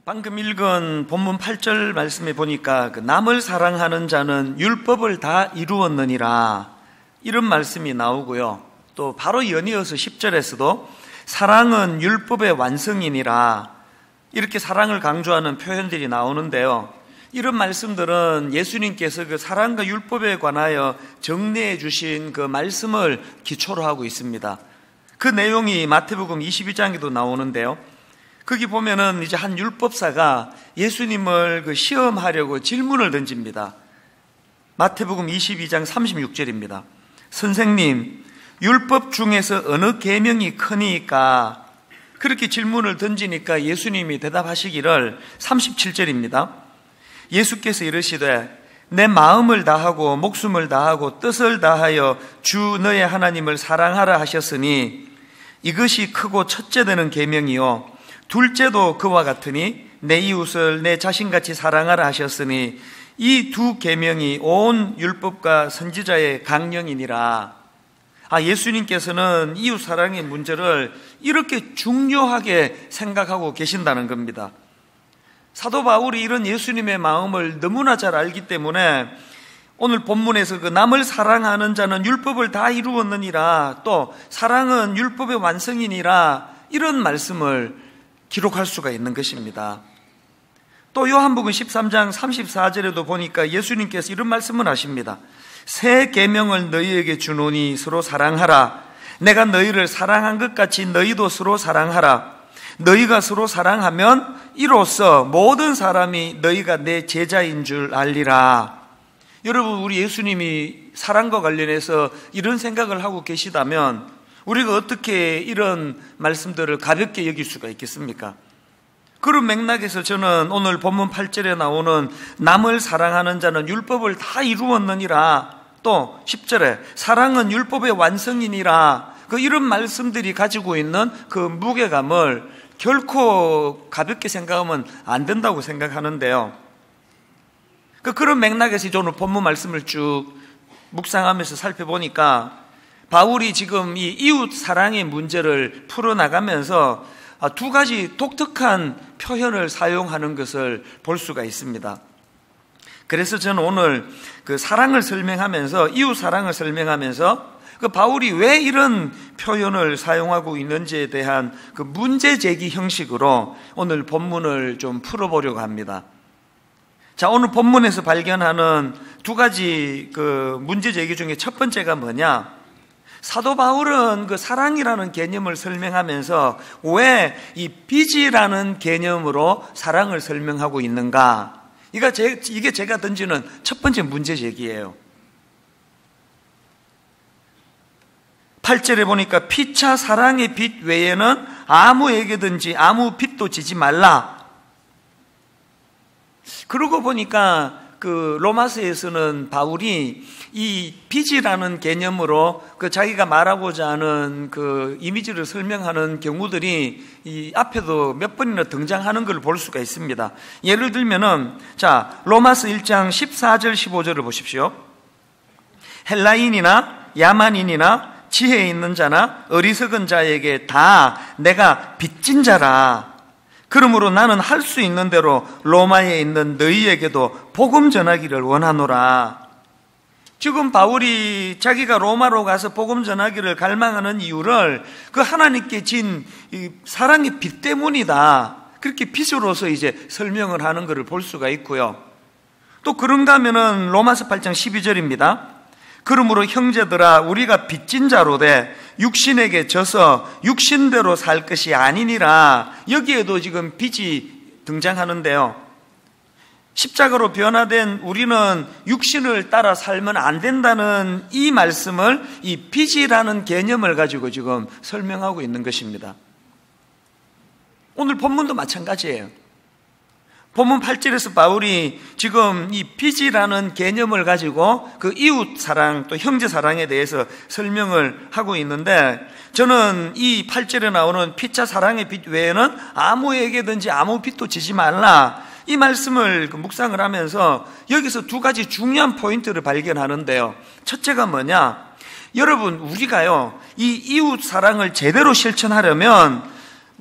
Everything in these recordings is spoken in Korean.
방금 읽은 본문 8절 말씀에 보니까 남을 사랑하는 자는 율법을 다 이루었느니라 이런 말씀이 나오고요. 또 바로 연이어서 10절에서도 사랑은 율법의 완성이니라 이렇게 사랑을 강조하는 표현들이 나오는데요. 이런 말씀들은 예수님께서 그 사랑과 율법에 관하여 정리해 주신 그 말씀을 기초로 하고 있습니다. 그 내용이 마태복음 22장에도 나오는데요. 거기 보면은 이제 한 율법사가 예수님을 그 시험하려고 질문을 던집니다. 마태복음 22장 36절입니다. 선생님, 율법 중에서 어느 계명이 크니까? 그렇게 질문을 던지니까 예수님이 대답하시기를 37절입니다. 예수께서 이르시되 내 마음을 다하고 목숨을 다하고 뜻을 다하여 주 너의 하나님을 사랑하라 하셨으니 이것이 크고 첫째 되는 계명이요 둘째도 그와 같으니 내 이웃을 내 자신같이 사랑하라 하셨으니 이 두 계명이 온 율법과 선지자의 강령이니라. 예수님께서는 이웃 사랑의 문제를 이렇게 중요하게 생각하고 계신다는 겁니다. 사도 바울이 이런 예수님의 마음을 너무나 잘 알기 때문에 오늘 본문에서 그 남을 사랑하는 자는 율법을 다 이루었느니라, 또 사랑은 율법의 완성이니라 이런 말씀을 기록할 수가 있는 것입니다. 또 요한복음 13장 34절에도 보니까 예수님께서 이런 말씀을 하십니다. 새 계명을 너희에게 주노니 서로 사랑하라. 내가 너희를 사랑한 것 같이 너희도 서로 사랑하라. 너희가 서로 사랑하면 이로써 모든 사람이 너희가 내 제자인 줄 알리라. 여러분, 우리 예수님이 사랑과 관련해서 이런 생각을 하고 계시다면 우리가 어떻게 이런 말씀들을 가볍게 여길 수가 있겠습니까? 그런 맥락에서 저는 오늘 본문 8절에 나오는 남을 사랑하는 자는 율법을 다 이루었느니라, 또 10절에 사랑은 율법의 완성이니라, 이런 말씀들이 가지고 있는 그 무게감을 결코 가볍게 생각하면 안 된다고 생각하는데요. 그런 맥락에서 오늘 본문 말씀을 쭉 묵상하면서 살펴보니까 바울이 지금 이 이웃 사랑의 문제를 풀어나가면서 두 가지 독특한 표현을 사용하는 것을 볼 수가 있습니다. 그래서 저는 오늘 그 사랑을 설명하면서, 이웃 사랑을 설명하면서 바울이 왜 이런 표현을 사용하고 있는지에 대한 그 문제 제기 형식으로 오늘 본문을 좀 풀어보려고 합니다. 자, 오늘 본문에서 발견하는 두 가지 그 문제 제기 중에 첫 번째가 뭐냐? 사도 바울은 그 사랑이라는 개념을 설명하면서 왜 이 빚이라는 개념으로 사랑을 설명하고 있는가? 이게 제가 던지는 첫 번째 문제 제기예요. 8절에 보니까 피차 사랑의 빚 외에는 아무에게든지 아무 빚도 지지 말라. 그러고 보니까 그 로마서에서는 바울이 이 빚이라는 개념으로 그 자기가 말하고자 하는 그 이미지를 설명하는 경우들이 이 앞에도 몇 번이나 등장하는 걸 볼 수가 있습니다. 예를 들면은, 자, 로마서 1장 14절 15절을 보십시오. 헬라인이나 야만인이나 지혜 있는 자나 어리석은 자에게 다 내가 빚진 자라. 그러므로 나는 할 수 있는 대로 로마에 있는 너희에게도 복음 전하기를 원하노라. 지금 바울이 자기가 로마로 가서 복음 전하기를 갈망하는 이유를 그 하나님께 진 사랑의 빚 때문이다. 그렇게 빚으로서 이제 설명을 하는 것을 볼 수가 있고요. 또 그런가 하면은 로마서 8장 12절입니다. 그러므로 형제들아, 우리가 빚진 자로되 육신에게 져서 육신대로 살 것이 아니니라. 여기에도 지금 빚이 등장하는데요. 십자가로 변화된 우리는 육신을 따라 살면 안 된다는 이 말씀을 이 빚이라는 개념을 가지고 지금 설명하고 있는 것입니다. 오늘 본문도 마찬가지예요. 본문 8절에서 바울이 지금 이 빚이라는 개념을 가지고 그 이웃 사랑 또 형제 사랑에 대해서 설명을 하고 있는데, 저는 이 8절에 나오는 피차 사랑의 빚 외에는 아무에게든지 아무 빚도 지지 말라, 이 말씀을 묵상을 하면서 여기서 두 가지 중요한 포인트를 발견하는데요. 첫째가 뭐냐? 여러분, 우리가요 이 이웃 사랑을 제대로 실천하려면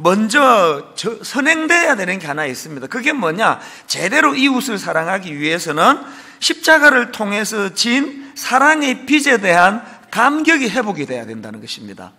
먼저 선행돼야 되는 게 하나 있습니다. 그게 뭐냐? 제대로 이웃을 사랑하기 위해서는 십자가를 통해서 진 사랑의 빚에 대한 감격이 회복이 돼야 된다는 것입니다.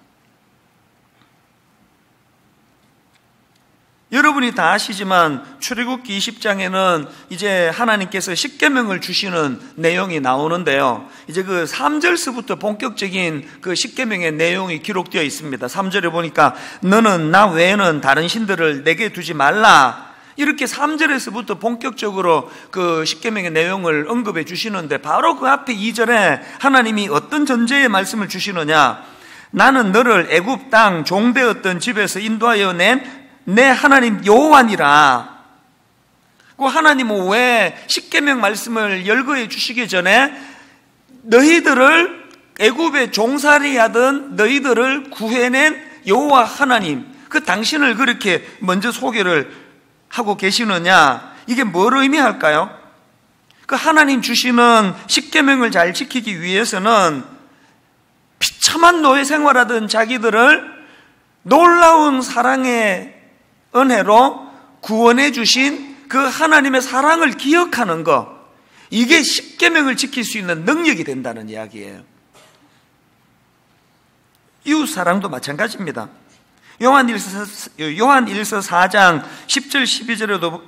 여러분이 다 아시지만 출애굽기 20장에는 이제 하나님께서 십계명을 주시는 내용이 나오는데요. 이제 그 3절서부터 본격적인 그 십계명의 내용이 기록되어 있습니다. 3절에 보니까 너는 나 외에는 다른 신들을 내게 두지 말라. 이렇게 3절에서부터 본격적으로 그 십계명의 내용을 언급해 주시는데 바로 그 앞에 2절에 하나님이 어떤 전제의 말씀을 주시느냐? 나는 너를 애굽 땅 종되었던 집에서 인도하여 낸 내 하나님 여호와니라. 그 하나님은 왜 십계명 말씀을 열거해 주시기 전에 너희들을 애굽에 종살이하던 너희들을 구해낸 여호와 하나님, 그 당신을 그렇게 먼저 소개를 하고 계시느냐? 이게 뭘 의미할까요? 그 하나님 주시는 십계명을 잘 지키기 위해서는 비참한 노예 생활하던 자기들을 놀라운 사랑의 은혜로 구원해 주신 그 하나님의 사랑을 기억하는 것, 이게 십계명을 지킬 수 있는 능력이 된다는 이야기예요. 이웃 사랑도 마찬가지입니다. 요한일서 4장 10절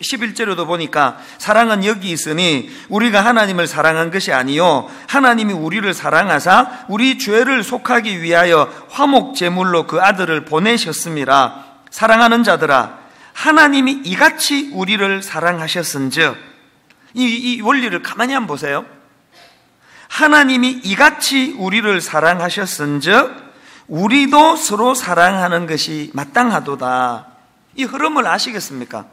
11절에도 보니까 사랑은 여기 있으니 우리가 하나님을 사랑한 것이 아니요 하나님이 우리를 사랑하사 우리 죄를 속하기 위하여 화목 제물로 그 아들을 보내셨음이라. 사랑하는 자들아, 하나님이 이같이 우리를 사랑하셨은즉, 이 원리를 가만히 한번 보세요. 하나님이 이같이 우리를 사랑하셨은즉 우리도 서로 사랑하는 것이 마땅하도다. 이 흐름을 아시겠습니까?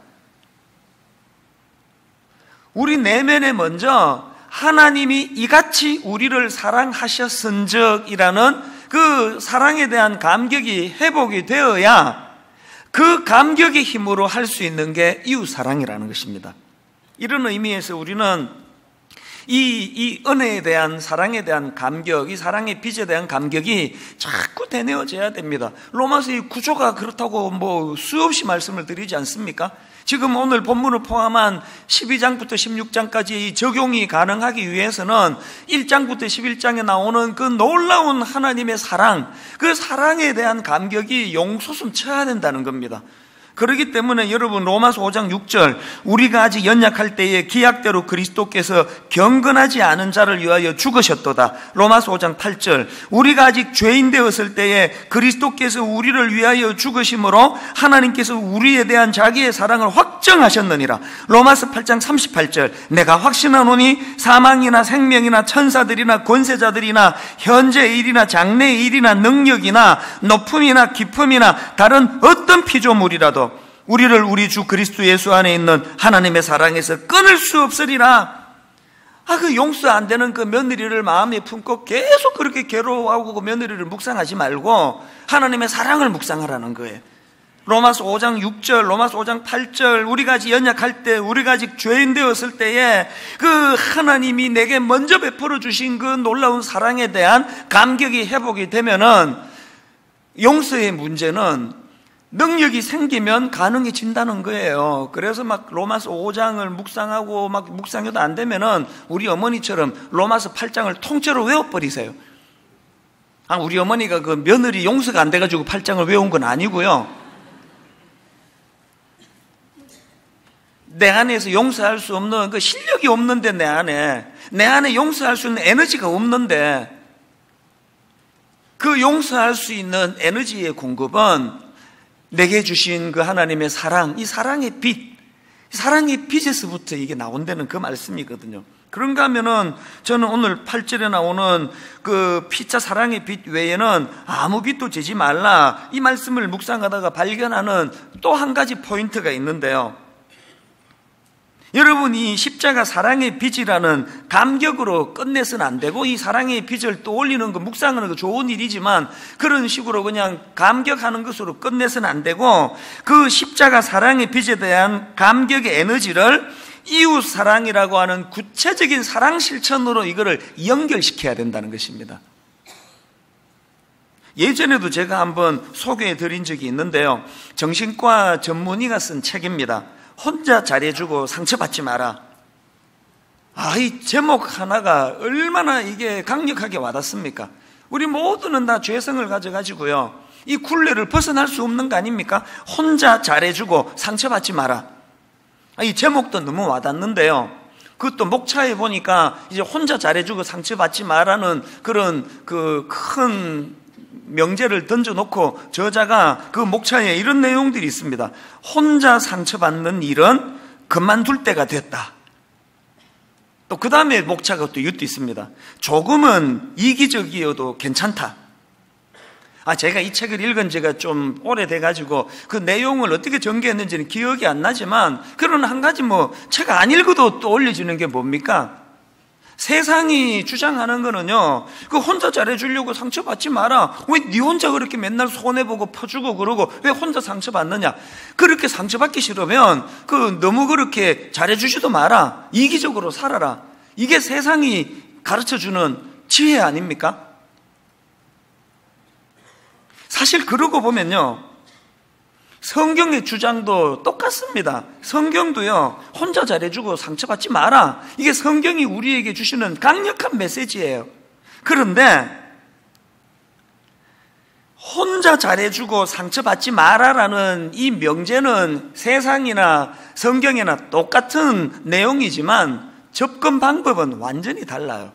우리 내면에 먼저 하나님이 이같이 우리를 사랑하셨은즉이라는 그 사랑에 대한 감격이 회복이 되어야 그 감격의 힘으로 할 수 있는 게 이웃사랑이라는 것입니다. 이런 의미에서 우리는 이 은혜에 대한, 사랑에 대한 감격, 이 사랑의 빚에 대한 감격이 자꾸 되뇌어져야 됩니다. 로마서의 구조가 그렇다고 뭐 수없이 말씀을 드리지 않습니까? 지금 오늘 본문을 포함한 12장부터 16장까지 적용이 가능하기 위해서는 1장부터 11장에 나오는 그 놀라운 하나님의 사랑, 그 사랑에 대한 감격이 용솟음 쳐야 된다는 겁니다. 그렇기 때문에 여러분, 로마서 5장 6절, 우리가 아직 연약할 때에 기약대로 그리스도께서 경건하지 않은 자를 위하여 죽으셨도다. 로마서 5장 8절, 우리가 아직 죄인 되었을 때에 그리스도께서 우리를 위하여 죽으심으로 하나님께서 우리에 대한 자기의 사랑을 확정하셨느니라. 로마서 8장 38절, 내가 확신하노니 사망이나 생명이나 천사들이나 권세자들이나 현재의 일이나 장래의 일이나 능력이나 높음이나 깊음이나 다른 어떤 피조물이라도 우리를 우리 주 그리스도 예수 안에 있는 하나님의 사랑에서 끊을 수 없으리라. 그 용서 안 되는 그 며느리를 마음에 품고 계속 그렇게 괴로워하고 그 며느리를 묵상하지 말고 하나님의 사랑을 묵상하라는 거예요. 로마서 5장 6절, 로마서 5장 8절, 우리가 아직 연약할 때, 우리가 아직 죄인 되었을 때에 그 하나님이 내게 먼저 베풀어 주신 그 놀라운 사랑에 대한 감격이 회복이 되면은 용서의 문제는 능력이 생기면 가능해진다는 거예요. 그래서 막 로마서 5장을 묵상하고 막 묵상해도 안 되면은 우리 어머니처럼 로마서 8장을 통째로 외워버리세요. 우리 어머니가 그 며느리 용서가 안 돼가지고 8장을 외운 건 아니고요. 내 안에서 용서할 수 없는 그 실력이 없는데 내 안에 용서할 수 있는 에너지가 없는데 그 용서할 수 있는 에너지의 공급은 내게 주신 그 하나님의 사랑, 이 사랑의 빚에서부터 이게 나온다는 그 말씀이거든요. 그런가 하면은 저는 오늘 8절에 나오는 그 피차 사랑의 빚 외에는 아무 빚도 지지 말라, 이 말씀을 묵상하다가 발견하는 또 한 가지 포인트가 있는데요. 여러분, 이 십자가 사랑의 빚이라는 감격으로 끝내서는 안 되고, 이 사랑의 빚을 또 올리는 거, 묵상하는 거 좋은 일이지만 그런 식으로 그냥 감격하는 것으로 끝내서는 안 되고, 그 십자가 사랑의 빚에 대한 감격의 에너지를 이웃 사랑이라고 하는 구체적인 사랑 실천으로 이거를 연결시켜야 된다는 것입니다. 예전에도 제가 한번 소개해 드린 적이 있는데요. 정신과 전문의가 쓴 책입니다. 혼자 잘해주고 상처받지 마라. 이 제목 하나가 얼마나 이게 강력하게 와닿습니까? 우리 모두는 다 죄성을 가져가지고요, 이 굴레를 벗어날 수 없는 거 아닙니까? 혼자 잘해주고 상처받지 마라. 이 제목도 너무 와닿는데요. 그것도 목차에 보니까 이제 혼자 잘해주고 상처받지 마라는 그런 그 큰 명제를 던져놓고 저자가 그 목차에 이런 내용들이 있습니다. 혼자 상처받는 일은 그만둘 때가 됐다. 또 그 다음에 목차가 또 이것도 있습니다. 조금은 이기적이어도 괜찮다. 제가 이 책을 읽은 지가 좀 오래돼가지고 그 내용을 어떻게 전개했는지는 기억이 안 나지만, 그런 한 가지 책 안 읽어도 또 올려지는 게 뭡니까? 세상이 주장하는 거는요, 그 혼자 잘해주려고 상처받지 마라. 왜 네 혼자 그렇게 맨날 손해보고 퍼주고 그러고 왜 혼자 상처받느냐? 그렇게 상처받기 싫으면 너무 그렇게 잘해주지도 마라. 이기적으로 살아라. 이게 세상이 가르쳐주는 지혜 아닙니까? 사실 그러고 보면요, 성경의 주장도 똑같습니다. 성경도요, 혼자 잘해주고 상처받지 마라. 이게 성경이 우리에게 주시는 강력한 메시지예요. 그런데 혼자 잘해주고 상처받지 마라라는 이 명제는 세상이나 성경이나 똑같은 내용이지만 접근 방법은 완전히 달라요.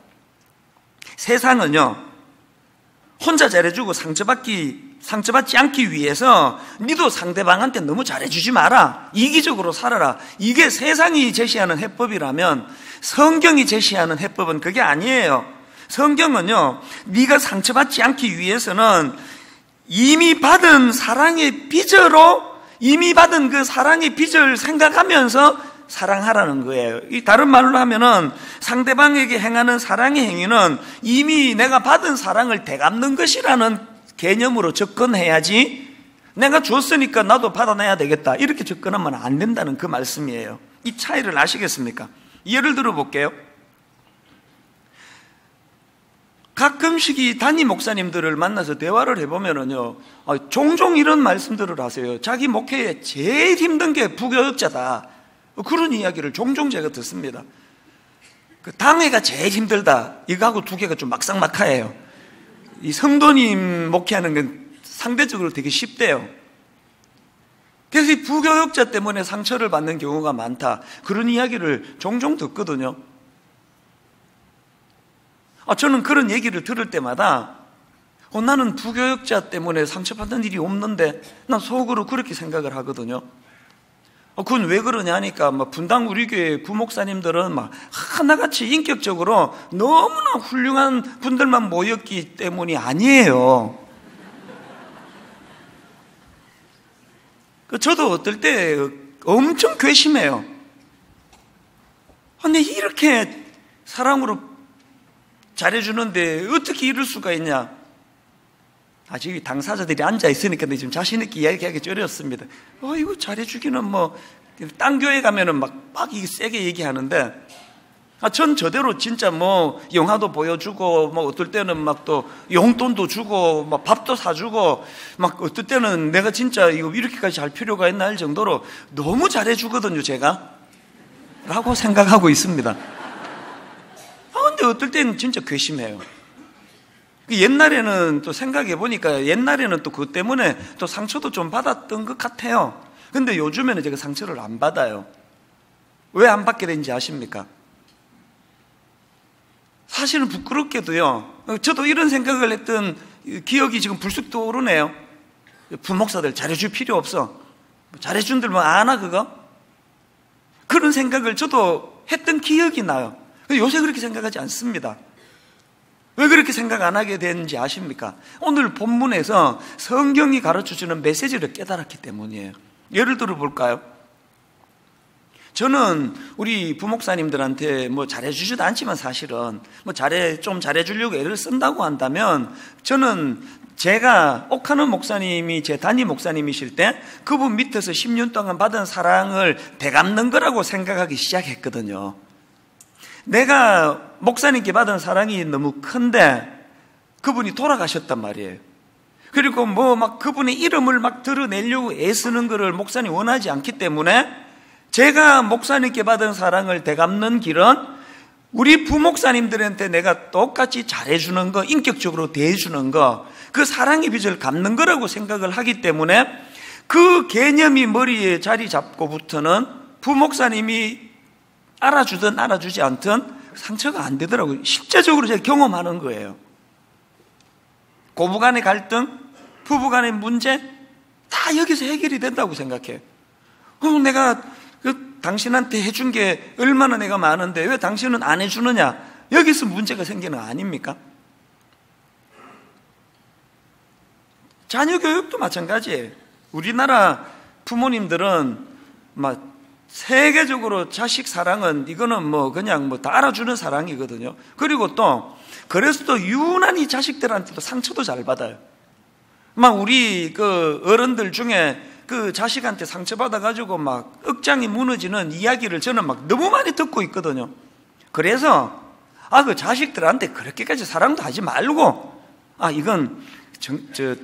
세상은요, 혼자 잘해주고 상처받지 않기 위해서 니도 상대방한테 너무 잘해주지 마라, 이기적으로 살아라, 이게 세상이 제시하는 해법이라면 성경이 제시하는 해법은 그게 아니에요. 성경은요, 네가 상처받지 않기 위해서는 이미 받은 사랑의 빚으로, 이미 받은 그 사랑의 빚을 생각하면서 사랑하라는 거예요. 다른 말로 하면은 상대방에게 행하는 사랑의 행위는 이미 내가 받은 사랑을 되갚는 것이라는 개념으로 접근해야지, 내가 줬으니까 나도 받아내야 되겠다 이렇게 접근하면 안 된다는 그 말씀이에요. 이 차이를 아시겠습니까? 예를 들어 볼게요. 가끔씩 이 담임 목사님들을 만나서 대화를 해보면은요, 종종 이런 말씀들을 하세요. 자기 목회에 제일 힘든 게 부교역자다, 그런 이야기를 종종 제가 듣습니다. 그 당회가 제일 힘들다, 이거하고 두 개가 좀 막상막하예요. 이 성도님 목회하는 건 상대적으로 되게 쉽대요. 그래서 이 부교역자 때문에 상처를 받는 경우가 많다, 그런 이야기를 종종 듣거든요. 저는 그런 얘기를 들을 때마다 나는 부교역자 때문에 상처받는 일이 없는데, 난 속으로 그렇게 생각을 하거든요. 그건 왜 그러냐 하니까, 분당 우리 교회 부목사님들은 하나같이 인격적으로 너무나 훌륭한 분들만 모였기 때문이 아니에요. 저도 어떨 때 엄청 괘씸해요. 근데 이렇게 사랑으로 잘해주는데 어떻게 이럴 수가 있냐? 지금 당사자들이 앉아있으니까 지금 자신있게 이야기하기 어렵습니다. 이거 잘해주기는 딴 교회 가면은 막 세게 얘기하는데, 전 저대로 진짜 영화도 보여주고, 어떨 때는 또 용돈도 주고, 밥도 사주고, 어떨 때는 내가 진짜 이거 이렇게까지 할 필요가 있나 할 정도로 너무 잘해주거든요, 제가. 라고 생각하고 있습니다. 근데 어떨 때는 진짜 괘씸해요. 옛날에는 또 생각해 보니까 옛날에는 또 그것 때문에 또 상처도 좀 받았던 것 같아요. 근데 요즘에는 제가 상처를 안 받아요. 왜 안 받게 된지 아십니까? 사실은 부끄럽게도요, 저도 이런 생각을 했던 기억이 지금 불쑥 떠오르네요. 부목사들 잘해줄 필요 없어, 잘해준들 아나 그거? 그런 생각을 저도 했던 기억이 나요. 요새 그렇게 생각하지 않습니다. 왜 그렇게 생각 안 하게 되는지 아십니까? 오늘 본문에서 성경이 가르쳐주는 메시지를 깨달았기 때문이에요. 예를 들어 볼까요? 저는 우리 부목사님들한테 잘해주지도 않지만 사실은 좀 잘해주려고 애를 쓴다고 한다면, 저는 제가 옥하는 목사님이 제 담임 목사님이실 때 그분 밑에서 10년 동안 받은 사랑을 되갚는 거라고 생각하기 시작했거든요. 내가 목사님께 받은 사랑이 너무 큰데 그분이 돌아가셨단 말이에요. 그리고 뭐 막 그분의 이름을 막 드러내려고 애쓰는 것을 목사님 원하지 않기 때문에 제가 목사님께 받은 사랑을 되갚는 길은 우리 부목사님들한테 내가 똑같이 잘해주는 거, 인격적으로 대해주는 거, 그 사랑의 빚을 갚는 거라고 생각을 하기 때문에 그 개념이 머리에 자리 잡고부터는 부목사님이 알아주든 알아주지 않든 상처가 안 되더라고요. 실제적으로 제가 경험하는 거예요. 고부간의 갈등, 부부간의 문제 다 여기서 해결이 된다고 생각해요. 내가 당신한테 해준 게 얼마나 내가 많은데 왜 당신은 안 해주느냐? 여기서 문제가 생기는 거 아닙니까? 자녀 교육도 마찬가지예요. 우리나라 부모님들은 막 세계적으로 자식 사랑은 이거는 뭐 그냥 뭐 다 알아주는 사랑이거든요. 그리고 또 그래서 또 유난히 자식들한테도 상처도 잘 받아요. 막 우리 그 어른들 중에 그 자식한테 상처받아가지고 막 억장이 무너지는 이야기를 저는 막 너무 많이 듣고 있거든요. 그래서 그 자식들한테 그렇게까지 사랑도 하지 말고 이건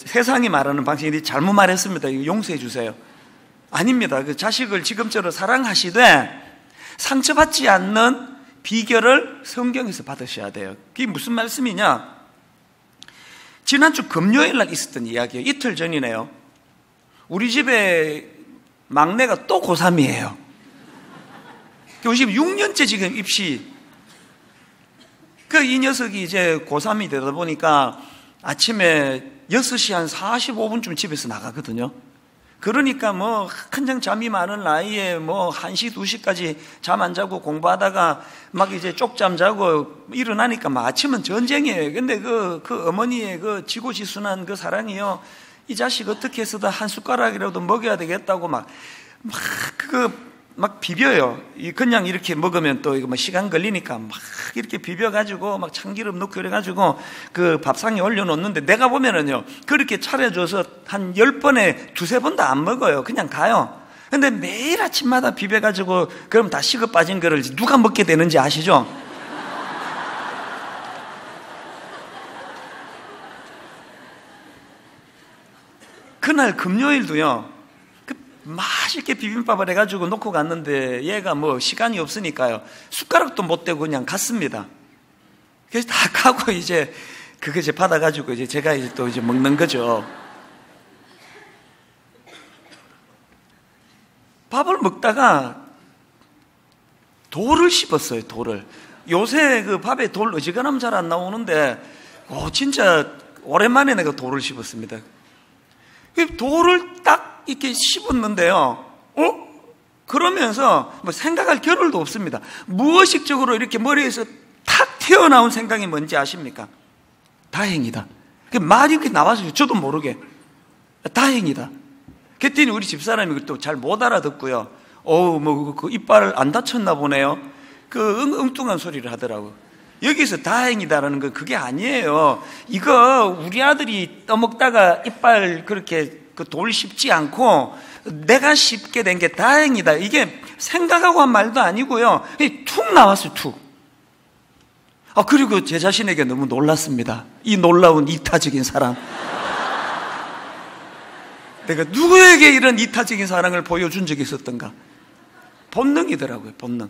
세상이 말하는 방식이 잘못 말했습니다. 이거 용서해 주세요. 아닙니다. 그 자식을 지금처럼 사랑하시되 상처받지 않는 비결을 성경에서 받으셔야 돼요. 그게 무슨 말씀이냐? 지난주 금요일 날 있었던 이야기예요. 이틀 전이네요. 우리 집에 막내가 또 고3이에요. 지금 6년째 지금 입시. 이 녀석이 이제 고3이 되다 보니까 아침에 6시 한 45분쯤 집에서 나가거든요. 그러니까 뭐 한창 잠이 많은 나이에 뭐 1시, 2시까지 잠 안 자고 공부하다가 막 이제 쪽잠 자고 일어나니까 막 아침은 전쟁이에요. 근데 그 어머니의 그 지고지순한 그 사랑이요. 이 자식 어떻게 해서든 한 숟가락이라도 먹여야 되겠다고 막 비벼요. 그냥 이렇게 먹으면 또 이거 뭐 시간 걸리니까 막 이렇게 비벼가지고 막 참기름 넣고 그래가지고 그 밥상에 올려놓는데 내가 보면은요, 그렇게 차려줘서 한 10번에 2-3번도 안 먹어요. 그냥 가요. 근데 매일 아침마다 비벼가지고 그럼 다 식어 빠진 거를 누가 먹게 되는지 아시죠? 그날 금요일도요, 맛있게 비빔밥을 해가지고 놓고 갔는데 얘가 뭐 시간이 없으니까요, 숟가락도 못 대고 그냥 갔습니다. 그래서 다 가고 이제 그거 이제 받아가지고 이제 제가 이제 또 이제 먹는 거죠. 밥을 먹다가 돌을 씹었어요, 돌을. 요새 그 밥에 돌 어지간하면 잘 안 나오는데, 진짜 오랜만에 내가 돌을 씹었습니다. 돌을 딱 이렇게 씹었는데요, 그러면서 뭐 생각할 겨를도 없습니다. 무의식적으로 이렇게 머리에서 탁 튀어나온 생각이 뭔지 아십니까? 다행이다. 말이 이렇게 나와서 저도 모르게 다행이다. 그랬더니 우리 집사람이 또 잘 못 알아듣고요, 그 이빨을 안 다쳤나 보네요. 엉뚱한 소리를 하더라고. 여기서 다행이다라는 건 그게 아니에요. 이거 우리 아들이 떠먹다가 이빨 그렇게 돌 씹지 않고 내가 씹게 된 게 다행이다. 이게 생각하고 한 말도 아니고요, 툭 나왔어요, 툭. 그리고 제 자신에게 너무 놀랐습니다. 이 놀라운 이타적인 사랑. 내가 누구에게 이런 이타적인 사랑을 보여준 적이 있었던가? 본능이더라고요, 본능.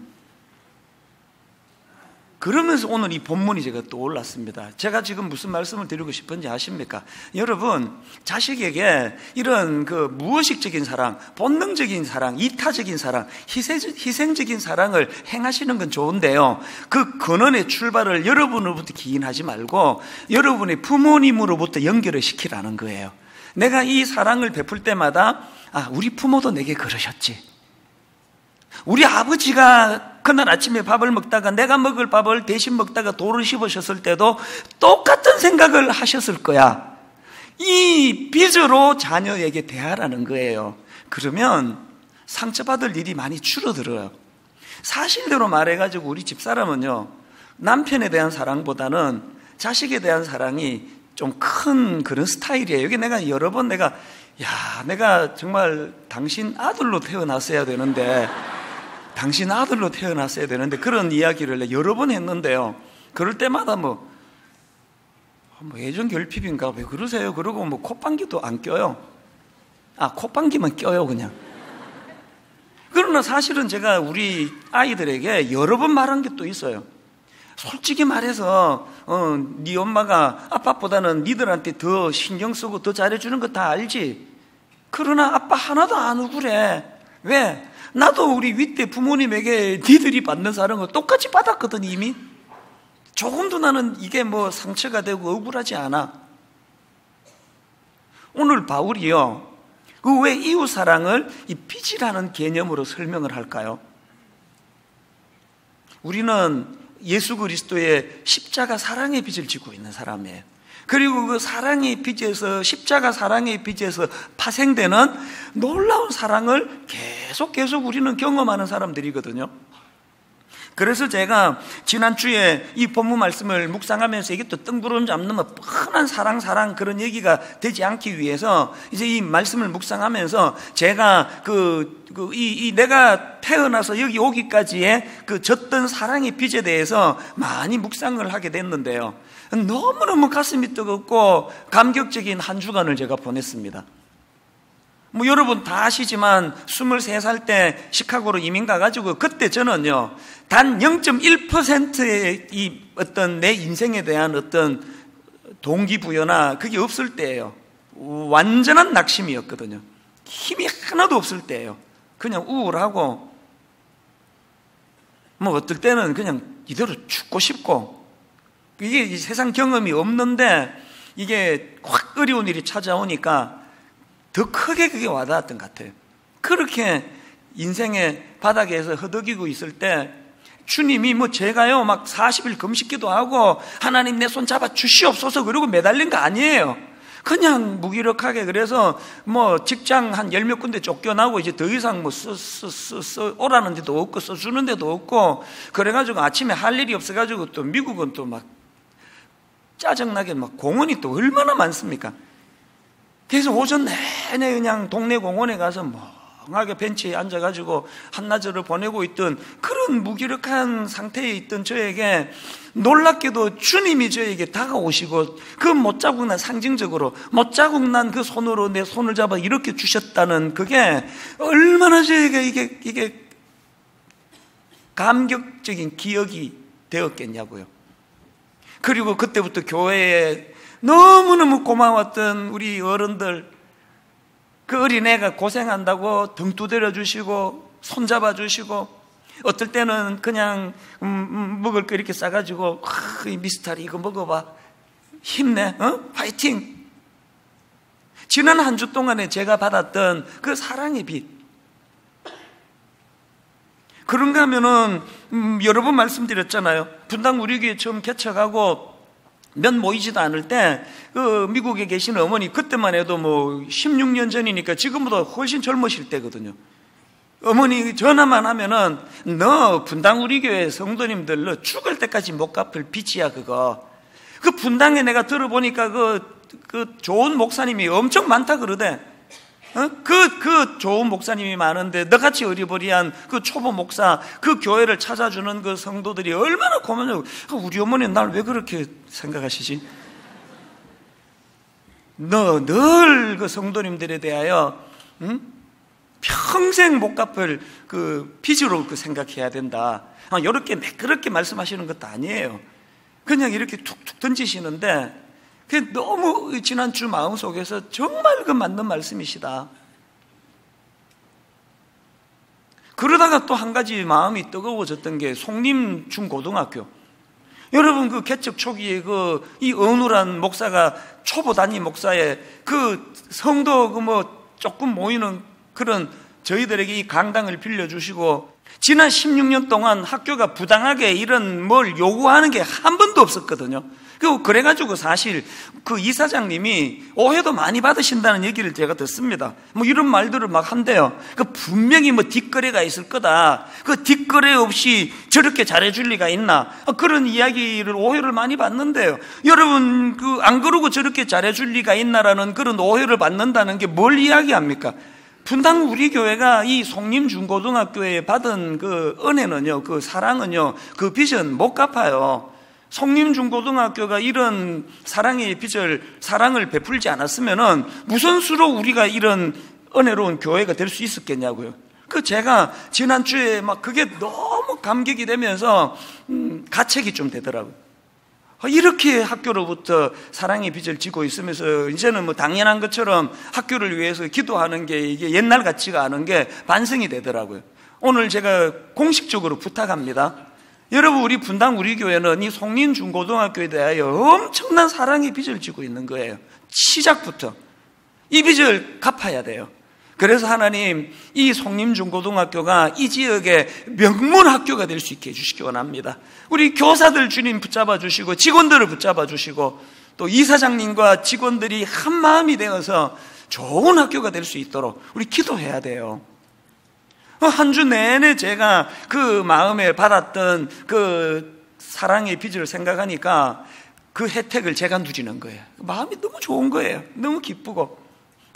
그러면서 오늘 이 본문이 제가 또 올랐습니다. 제가 지금 무슨 말씀을 드리고 싶은지 아십니까? 여러분, 자식에게 이런 무의식적인 사랑, 본능적인 사랑, 이타적인 사랑, 희생적인 사랑을 행하시는 건 좋은데요, 그 근원의 출발을 여러분으로부터 기인하지 말고 여러분의 부모님으로부터 연결을 시키라는 거예요. 내가 이 사랑을 베풀 때마다 우리 부모도 내게 그러셨지. 우리 아버지가 그날 아침에 밥을 먹다가 내가 먹을 밥을 대신 먹다가 돌을 씹으셨을 때도 똑같은 생각을 하셨을 거야. 이 빚으로 자녀에게 대하라는 거예요. 그러면 상처받을 일이 많이 줄어들어요. 사실대로 말해가지고 우리 집사람은요, 남편에 대한 사랑보다는 자식에 대한 사랑이 좀 큰 그런 스타일이에요. 여기 내가 여러 번 내가 정말 당신 아들로 태어났어야 되는데 그런 이야기를 여러 번 했는데요, 그럴 때마다 뭐 예전 결핍인가 왜 그러세요? 그러고 뭐 콧방귀도 안 껴요. 콧방귀만 껴요 그냥. 그러나 사실은 제가 우리 아이들에게 여러 번 말한 게 또 있어요. 솔직히 말해서 네 엄마가 아빠보다는 니들한테 더 신경 쓰고 더 잘해주는 거 다 알지? 그러나 아빠 하나도 안 억울해. 왜? 나도 우리 윗대 부모님에게 니들이 받는 사랑을 똑같이 받았거든 이미. 조금도 나는 이게 뭐 상처가 되고 억울하지 않아. 오늘 바울이요, 그 왜 이웃사랑을 이 빚이라는 개념으로 설명을 할까요? 우리는 예수 그리스도의 십자가 사랑의 빚을 지고 있는 사람이에요. 그리고 그 사랑의 빚에서, 십자가 사랑의 빚에서 파생되는 놀라운 사랑을 계속 우리는 경험하는 사람들이거든요. 그래서 제가 지난주에 이 본문 말씀을 묵상하면서 이게 또 뜬구름 잡는 뻔한 사랑 그런 얘기가 되지 않기 위해서 이제 이 말씀을 묵상하면서 제가 내가 태어나서 여기 오기까지의 그 졌던 사랑의 빚에 대해서 많이 묵상을 하게 됐는데요, 너무너무 가슴이 뜨겁고 감격적인 한 주간을 제가 보냈습니다. 뭐 여러분 다 아시지만 23살 때 시카고로 이민 가가지고 그때 저는요 단 0.1%의 이 어떤 내 인생에 대한 어떤 동기부여나 그게 없을 때예요. 완전한 낙심이었거든요. 힘이 하나도 없을 때예요. 그냥 우울하고 뭐 어떨 때는 그냥 이대로 죽고 싶고, 이게 세상 경험이 없는데 이게 확 어려운 일이 찾아오니까 더 크게 그게 와닿았던 것 같아요. 그렇게 인생의 바닥에서 허덕이고 있을 때 주님이 뭐 제가요 막 40일 금식기도 하고 하나님 내 손 잡아 주시옵소서 그러고 매달린 거 아니에요. 그냥 무기력하게, 그래서 뭐 직장 한 10몇 군데 쫓겨나고 이제 더 이상 뭐 오라는 데도 없고 써주는 데도 없고, 그래가지고 아침에 할 일이 없어가지고 또 미국은 또 막 짜증나게 막 공원이 또 얼마나 많습니까? 그래서 오전 내내 그냥 동네 공원에 가서 멍하게 벤치에 앉아가지고 한나절을 보내고 있던 그런 무기력한 상태에 있던 저에게 놀랍게도 주님이 저에게 다가오시고 그 못자국난, 상징적으로 못자국난 그 손으로 내 손을 잡아 이렇게 주셨다는 그게 얼마나 저에게 이게 감격적인 기억이 되었겠냐고요. 그리고 그때부터 교회에 너무너무 고마웠던 우리 어른들, 그 어린애가 고생한다고 등 두드려 주시고 손잡아 주시고, 어떨 때는 그냥 먹을 거 이렇게 싸가지고 미스터리 이거 먹어봐, 힘내, 파이팅. 지난 한 주 동안에 제가 받았던 그 사랑의 빛, 그런가 하면은 여러 번 말씀드렸잖아요. 분당 우리 교회 처음 개척하고 몇 모이지도 않을 때 그 미국에 계시는 어머니, 그때만 해도 뭐 16년 전이니까 지금보다 훨씬 젊으실 때거든요. 어머니 전화만 하면은 너 분당 우리 교회 성도님들 너 죽을 때까지 못 갚을 빚이야 그거. 그 분당에 내가 들어보니까 그 좋은 목사님이 엄청 많다 그러대. 그 좋은 목사님이 많은데 너같이 어리버리한 그 초보 목사, 그 교회를 찾아주는 그 성도들이 얼마나 고마워요. 우리 어머니는 날 왜 그렇게 생각하시지? 너 늘 그 성도님들에 대하여 평생 못 갚을 그 빚으로 그 생각해야 된다. 이렇게 매끄럽게 말씀하시는 것도 아니에요. 그냥 이렇게 툭툭 던지시는데 그게 너무 지난주 마음속에서 정말 그 맞는 말씀이시다. 그러다가 또 한 가지 마음이 뜨거워졌던 게 송림 중고등학교. 여러분 그 개척 초기에 이 어눌한 목사가 초보 담임 목사의 그 성도 조금 모이는 그런 저희들에게 이 강당을 빌려주시고, 지난 16년 동안 학교가 부당하게 이런 뭘 요구하는 게 한 번도 없었거든요. 그래가지고 사실 그 이사장님이 오해도 많이 받으신다는 얘기를 제가 듣습니다. 뭐 이런 말들을 막 한대요. 분명히 뭐 뒷거래가 있을 거다. 그 뒷거래 없이 저렇게 잘해줄 리가 있나? 그런 이야기를, 오해를 많이 받는데요. 여러분, 안 그러고 저렇게 잘해줄 리가 있나라는 그런 오해를 받는다는 게 뭘 이야기합니까? 분당 우리 교회가 이 송림 중고등학교에 받은 그 은혜는요, 그 사랑은요, 그 빚은 못 갚아요. 성림중고등학교가 이런 사랑의 빚을, 사랑을 베풀지 않았으면은 무슨 수로 우리가 이런 은혜로운 교회가 될 수 있었겠냐고요. 제가 지난주에 막 그게 너무 감격이 되면서 가책이 좀 되더라고요. 이렇게 학교로부터 사랑의 빚을 지고 있으면서 이제는 뭐 당연한 것처럼 학교를 위해서 기도하는 게 이게 옛날 같지가 않은 게 반성이 되더라고요. 오늘 제가 공식적으로 부탁합니다. 여러분, 우리 분당 우리 교회는 이 송림중고등학교에 대하여 엄청난 사랑의 빚을 지고 있는 거예요. 시작부터 이 빚을 갚아야 돼요. 그래서 하나님, 이 송림중고등학교가 이 지역의 명문 학교가 될 수 있게 해주시기 원합니다. 우리 교사들 주님 붙잡아 주시고, 직원들을 붙잡아 주시고, 또 이사장님과 직원들이 한 마음이 되어서 좋은 학교가 될 수 있도록 우리 기도해야 돼요. 한 주 내내 제가 그 마음에 받았던 그 사랑의 빚을 생각하니까 그 혜택을 제가 누리는 거예요. 마음이 너무 좋은 거예요. 너무 기쁘고.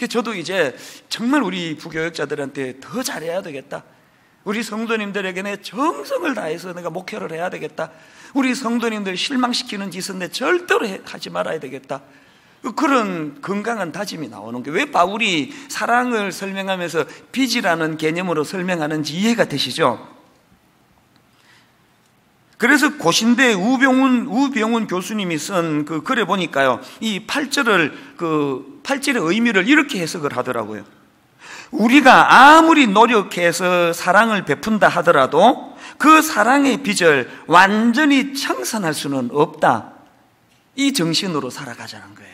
저도 이제 정말 우리 부교역자들한테 더 잘해야 되겠다. 우리 성도님들에게 내 정성을 다해서 내가 목회를 해야 되겠다. 우리 성도님들 실망시키는 짓은 내 절대로 하지 말아야 되겠다. 그런 건강한 다짐이 나오는 게, 왜 바울이 사랑을 설명하면서 빚이라는 개념으로 설명하는지 이해가 되시죠? 그래서 고신대 우병훈 교수님이 쓴 그 글에 보니까요, 이 8절의 의미를 이렇게 해석을 하더라고요. 우리가 아무리 노력해서 사랑을 베푼다 하더라도 그 사랑의 빚을 완전히 청산할 수는 없다. 이 정신으로 살아가자는 거예요.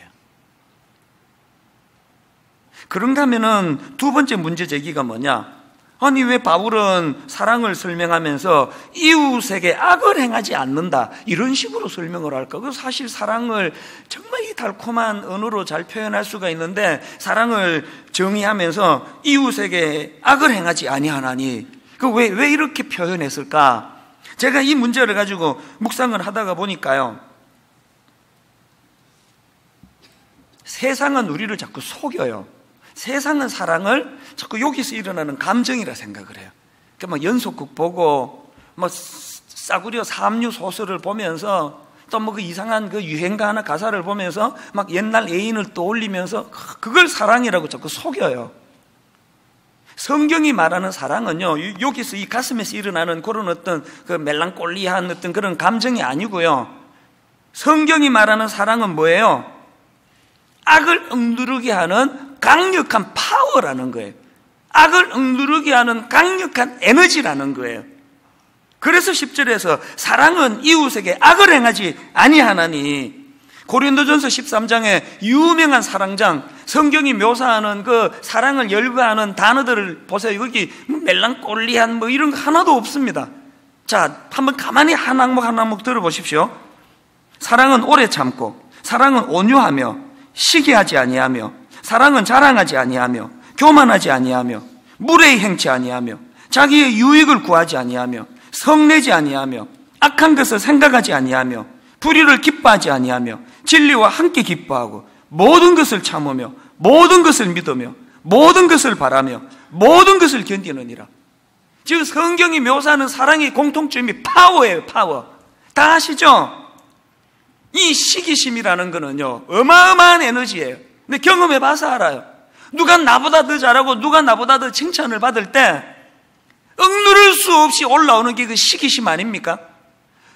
그런가 하면은 두 번째 문제 제기가 뭐냐? 아니, 왜 바울은 사랑을 설명하면서 이웃에게 악을 행하지 않는다, 이런 식으로 설명을 할까? 사실 사랑을 정말 이 달콤한 언어로 잘 표현할 수가 있는데, 사랑을 정의하면서 이웃에게 악을 행하지 아니하나니 왜 이렇게 표현했을까? 제가 이 문제를 가지고 묵상을 하다가 보니까요, 세상은 우리를 자꾸 속여요. 세상은 사랑을 자꾸 여기서 일어나는 감정이라 생각을 해요. 그러니까 연속극 보고, 싸구려 삼류 소설을 보면서, 또 그 이상한 그 유행가 하나 가사를 보면서 막 옛날 애인을 떠올리면서 그걸 사랑이라고 자꾸 속여요. 성경이 말하는 사랑은요, 여기서 이 가슴에서 일어나는 그런 어떤 그 멜랑콜리한 어떤 그런 감정이 아니고요. 성경이 말하는 사랑은 뭐예요? 악을 억누르게 하는 강력한 파워라는 거예요. 악을 억누르게 하는 강력한 에너지라는 거예요. 그래서 10절에서 사랑은 이웃에게 악을 행하지 아니하나니, 고린도전서 13장에 유명한 사랑장, 성경이 묘사하는 그 사랑을 열거하는 단어들을 보세요. 여기 멜랑콜리한 이런 거 하나도 없습니다. 자, 한번 가만히 한 항목 들어보십시오. 사랑은 오래 참고, 사랑은 온유하며, 시기하지 아니하며, 사랑은 자랑하지 아니하며, 교만하지 아니하며, 무례히 행치 아니하며, 자기의 유익을 구하지 아니하며, 성내지 아니하며, 악한 것을 생각하지 아니하며, 불의를 기뻐하지 아니하며, 진리와 함께 기뻐하고, 모든 것을 참으며, 모든 것을 믿으며, 모든 것을 바라며, 모든 것을 견디느니라. 즉 성경이 묘사하는 사랑의 공통점이 파워예요. 파워. 다 아시죠? 이 시기심이라는 거는요, 어마어마한 에너지예요. 근데 경험해봐서 알아요. 누가 나보다 더 잘하고 누가 나보다 더 칭찬을 받을 때 억누를 수 없이 올라오는 게 그 시기심 아닙니까?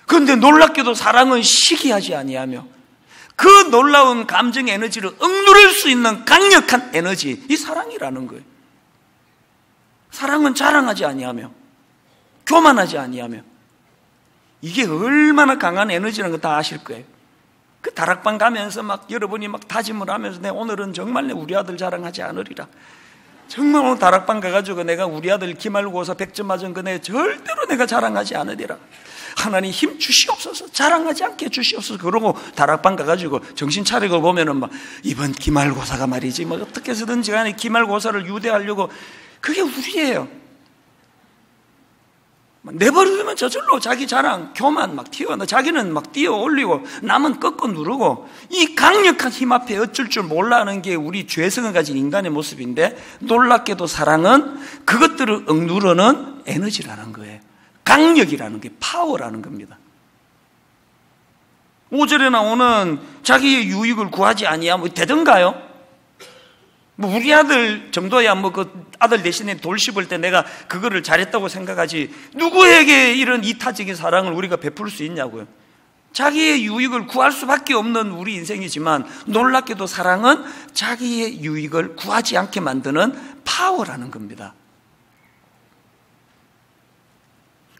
그런데 놀랍게도 사랑은 시기하지 아니하며, 그 놀라운 감정 에너지를 억누를 수 있는 강력한 에너지, 이 사랑이라는 거예요. 사랑은 자랑하지 아니하며, 교만하지 아니하며, 이게 얼마나 강한 에너지라는 거 다 아실 거예요. 그 다락방 가면서 여러분이 다짐을 하면서, 내 오늘은 정말 우리 아들 자랑하지 않으리라. 정말 오늘 다락방 가가지고 내가 우리 아들 기말고사 100점 맞은 거 내 절대로 내가 자랑하지 않으리라. 하나님 힘 주시옵소서, 자랑하지 않게 주시옵소서. 그러고 다락방 가가지고 정신 차리고 보면은 이번 기말고사가 말이지 어떻게 해서든지 간에 기말고사를 유대하려고, 그게 우리예요. 내버려두면 저절로 자기 자랑, 교만 튀어나, 자기는 뛰어 올리고 남은 꺾어 누르고, 이 강력한 힘 앞에 어쩔 줄 몰라 하는 게 우리 죄성을 가진 인간의 모습인데, 놀랍게도 사랑은 그것들을 억누르는 에너지라는 거예요. 강력이라는 게 파워라는 겁니다. 5절에 나오는 자기의 유익을 구하지 아니하면 뭐 되던가요? 뭐 우리 아들 정도야 뭐 그 아들 대신에 돌 씹을 때 내가 그거를 잘했다고 생각하지 누구에게 이런 이타적인 사랑을 우리가 베풀 수 있냐고요. 자기의 유익을 구할 수밖에 없는 우리 인생이지만 놀랍게도 사랑은 자기의 유익을 구하지 않게 만드는 파워라는 겁니다.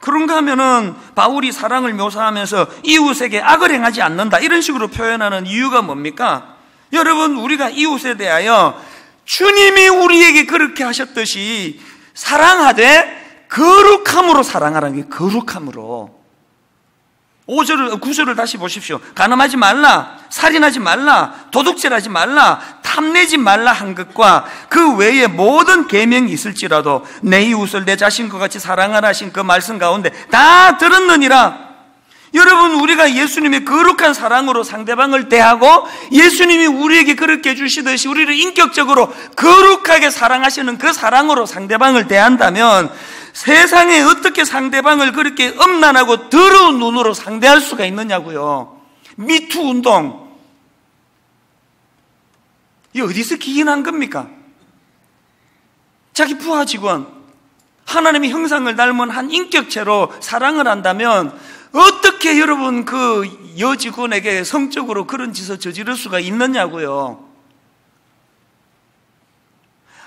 그런가 하면은 바울이 사랑을 묘사하면서 이웃에게 악을 행하지 않는다 이런 식으로 표현하는 이유가 뭡니까? 여러분, 우리가 이웃에 대하여 주님이 우리에게 그렇게 하셨듯이 사랑하되 거룩함으로 사랑하라는 게 거룩함으로. 5절을, 9절을 다시 보십시오. 간음하지 말라, 살인하지 말라, 도둑질하지 말라, 탐내지 말라 한 것과 그 외에 모든 계명이 있을지라도 내 이웃을 내 자신과 같이 사랑하라 하신 그 말씀 가운데 다 들었느니라. 여러분, 우리가 예수님의 거룩한 사랑으로 상대방을 대하고 예수님이 우리에게 그렇게 해주시듯이 우리를 인격적으로 거룩하게 사랑하시는 그 사랑으로 상대방을 대한다면 세상에 어떻게 상대방을 그렇게 음란하고 더러운 눈으로 상대할 수가 있느냐고요. 미투 운동, 이게 어디서 기인한 겁니까? 자기 부하 직원, 하나님의 형상을 닮은 한 인격체로 사랑을 한다면 어떻게 여러분 그 여직원에게 성적으로 그런 짓을 저지를 수가 있느냐고요.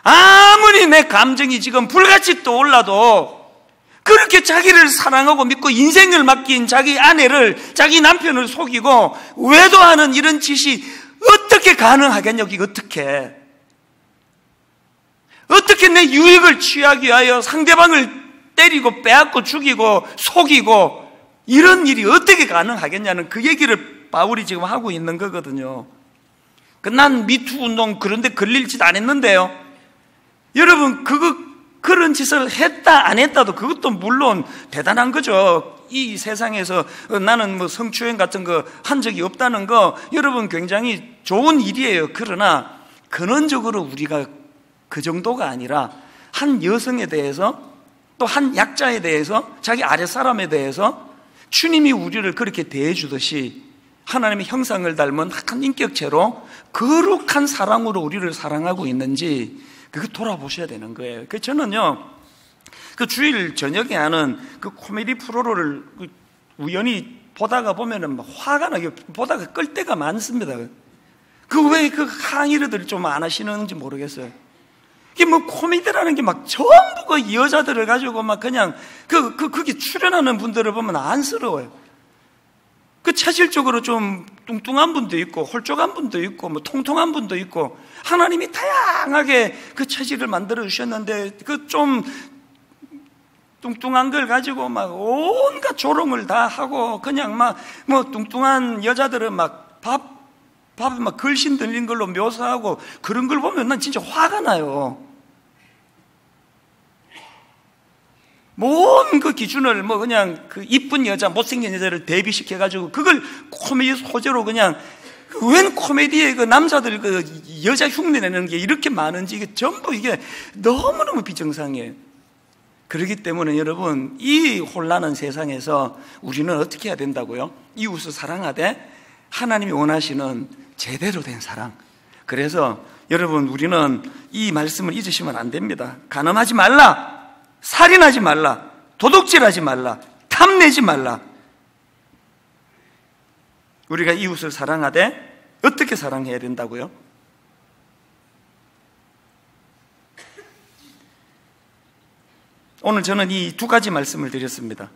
아무리 내 감정이 지금 불같이 떠올라도 그렇게 자기를 사랑하고 믿고 인생을 맡긴 자기 아내를, 자기 남편을 속이고 외도하는 이런 짓이 어떻게 가능하겠냐고. 이거 어떻게 내 유익을 취하기 위하여 상대방을 때리고 빼앗고 죽이고 속이고 이런 일이 어떻게 가능하겠냐는 그 얘기를 바울이 지금 하고 있는 거거든요. 난 미투 운동 그런데 걸릴 짓 안 했는데요. 여러분, 그런 짓을 했다 안 했다도 그것도 물론 대단한 거죠. 이 세상에서 나는 뭐 성추행 같은 거 한 적이 없다는 거 여러분 굉장히 좋은 일이에요. 그러나 근원적으로 우리가 그 정도가 아니라 한 여성에 대해서 또 한 약자에 대해서 자기 아랫사람에 대해서 주님이 우리를 그렇게 대해주듯이 하나님의 형상을 닮은 한 인격체로 거룩한 사랑으로 우리를 사랑하고 있는지 그거 돌아보셔야 되는 거예요. 저는요, 그 주일 저녁에 하는 그 코미디 프로를 우연히 보다가 보면은 막 화가 나게 보다가 끌 때가 많습니다. 그 왜 그 항의를 좀 안 하시는지 모르겠어요. 이게 뭐 코미디라는 게 막 전부 그 여자들을 가지고 막 그냥 거기 출연하는 분들을 보면 안쓰러워요. 그 체질적으로 좀 뚱뚱한 분도 있고 홀쭉한 분도 있고 뭐 통통한 분도 있고 하나님이 다양하게 그 체질을 만들어 주셨는데 그 좀 뚱뚱한 걸 가지고 막 온갖 조롱을 다 하고 그냥 막 뭐 뚱뚱한 여자들은 막 밥에 막 걸신 들린 걸로 묘사하고 그런 걸 보면 난 진짜 화가 나요. 뭔 그 기준을 뭐 그냥 그 이쁜 여자, 못생긴 여자를 대비시켜가지고 그걸 코미디 소재로 그냥 웬 코미디에 그 남자들 그 여자 흉내 내는 게 이렇게 많은지 이게 전부 이게 너무너무 비정상이에요. 그렇기 때문에 여러분, 이 혼란한 세상에서 우리는 어떻게 해야 된다고요? 이웃을 사랑하되 하나님이 원하시는 제대로 된 사랑. 그래서 여러분, 우리는 이 말씀을 잊으시면 안 됩니다. 간음하지 말라, 살인하지 말라, 도둑질하지 말라, 탐내지 말라. 우리가 이웃을 사랑하되 어떻게 사랑해야 된다고요? 오늘 저는 이 두 가지 말씀을 드렸습니다.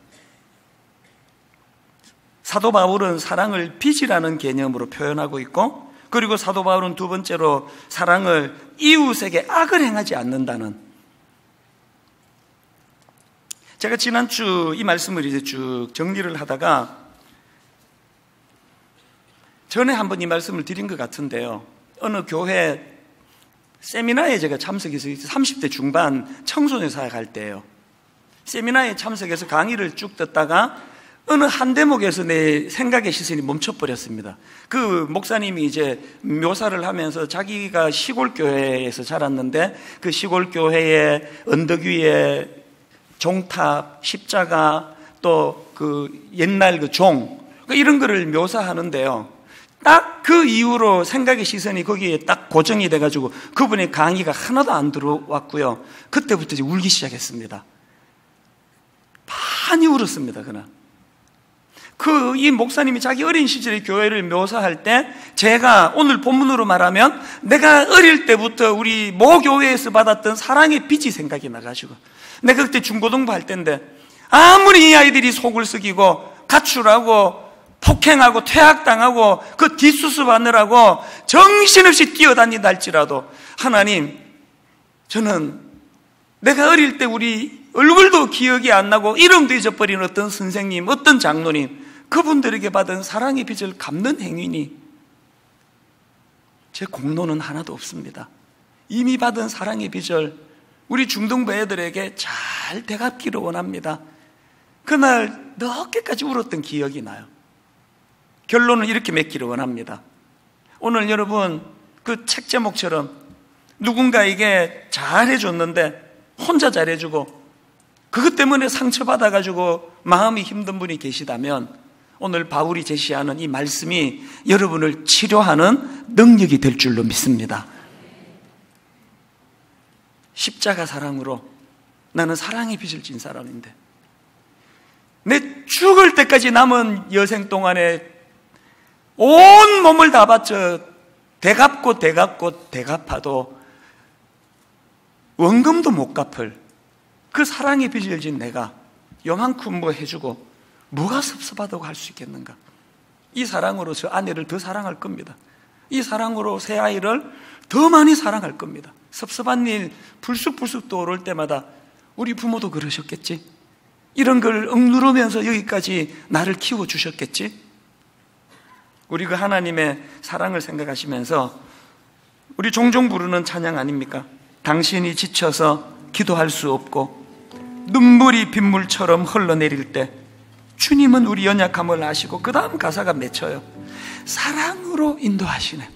사도 바울은 사랑을 빚이라는 개념으로 표현하고 있고, 그리고 사도 바울은 두 번째로 사랑을 이웃에게 악을 행하지 않는다는. 제가 지난주 이 말씀을 이제 쭉 정리를 하다가 전에 한번 이 말씀을 드린 것 같은데요. 어느 교회 세미나에 제가 참석해서 30대 중반 청소년 사역할 때예요. 세미나에 참석해서 강의를 쭉 듣다가 어느 한 대목에서 내 생각의 시선이 멈춰버렸습니다. 그 목사님이 이제 묘사를 하면서 자기가 시골 교회에서 자랐는데 그 시골 교회의 언덕 위에 종탑, 십자가, 또 그 옛날 그 종, 이런 거를 묘사하는데요, 딱 그 이후로 생각의 시선이 거기에 딱 고정이 돼가지고 그분의 강의가 하나도 안 들어왔고요, 그때부터 이제 울기 시작했습니다. 많이 울었습니다. 그날 이 목사님이 자기 어린 시절의 교회를 묘사할 때, 제가 오늘 본문으로 말하면 내가 어릴 때부터 우리 모 교회에서 받았던 사랑의 빚이 생각이 나가지고, 내가 그때 중고등부 할 때인데 아무리 이 아이들이 속을 썩이고 가출하고 폭행하고 퇴학당하고 그 뒷수습 하느라고 정신없이 뛰어다니다 할지라도, 하나님, 저는 내가 어릴 때 우리 얼굴도 기억이 안 나고 이름도 잊어버린 어떤 선생님, 어떤 장로님, 그분들에게 받은 사랑의 빚을 갚는 행위니 제 공로는 하나도 없습니다. 이미 받은 사랑의 빚을 우리 중등부 애들에게 잘 되갚기를 원합니다. 그날 늦게까지 울었던 기억이 나요. 결론은 이렇게 맺기를 원합니다. 오늘 여러분, 그 책 제목처럼 누군가에게 잘해줬는데 혼자 잘해주고 그것 때문에 상처받아가지고 마음이 힘든 분이 계시다면, 오늘 바울이 제시하는 이 말씀이 여러분을 치료하는 능력이 될 줄로 믿습니다. 십자가 사랑으로 나는 사랑의 빚을 진 사람인데, 내 죽을 때까지 남은 여생 동안에 온 몸을 다 바쳐 대갚고 대갚아도 원금도 못 갚을 그 사랑의 빚을 진 내가 요만큼 뭐 해주고 뭐가 섭섭하다고 할 수 있겠는가? 이 사랑으로 저 아내를 더 사랑할 겁니다. 이 사랑으로 새 아이를 더 많이 사랑할 겁니다. 섭섭한 일 불쑥불쑥 떠오를 때마다 우리 부모도 그러셨겠지? 이런 걸 억누르면서 여기까지 나를 키워주셨겠지? 우리 그 하나님의 사랑을 생각하시면서 우리 종종 부르는 찬양 아닙니까? 당신이 지쳐서 기도할 수 없고 눈물이 빗물처럼 흘러내릴 때 주님은 우리 연약함을 아시고, 그 다음 가사가 맺혀요. 사랑으로 인도하시네.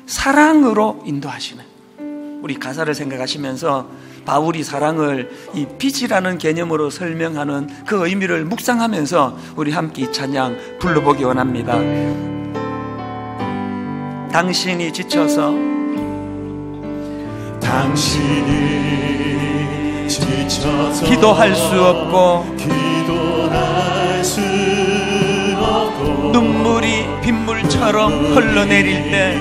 사랑으로 인도하시네. 우리 가사를 생각하시면서 바울이 사랑을 이 빚이라는 개념으로 설명하는 그 의미를 묵상하면서 우리 함께 이 찬양 불러보기 원합니다. 당신이 지쳐서, 당신이 지쳐서 기도할 수 없고 눈물이 빗물처럼 흘러내릴 때,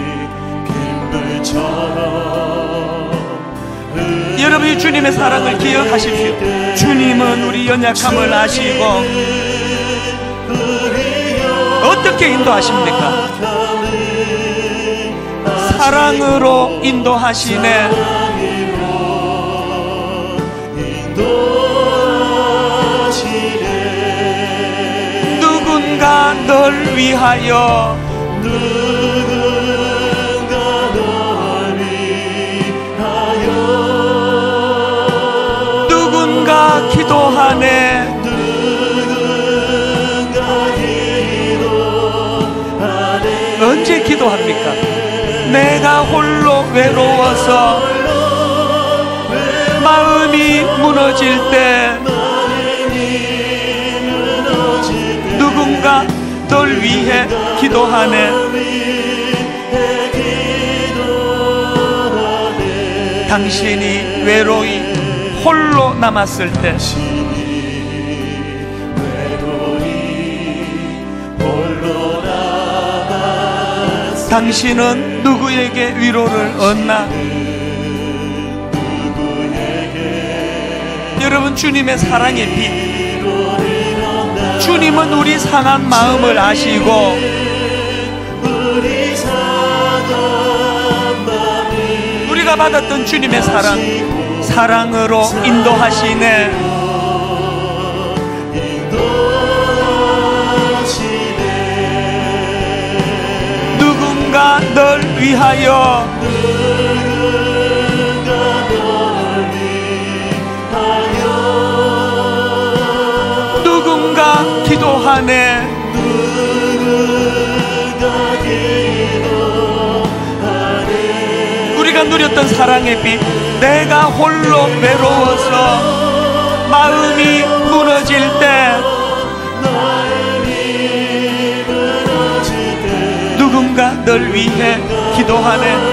여러분이 주님의 사랑을 기억하십시오. 주님은 우리 연약함을 아시고 어떻게 인도하십니까? 사랑으로 인도하시네. 누군가 널 위하여, 누군가 기도하네. 언제 기도합니까? 내가 홀로 외로워서 마음이 무너질 때, 누군가 널 위해 기도하네. 당신이 외로이 홀로 남았을 때, 당신은 누구에게 위로를 얻나? 여러분, 주님의 사랑의 빛, 주님은 우리 상한 마음을 아시고 우리가 받았던 주님의 사랑, 사랑으로 인도하시네. 누군가 널 위하여, 누군가 기도하네. 우리가 누렸던 사랑의 빛, 내가 홀로 외로워서 마음이 무너질 때, 너희들 위해 기도하네.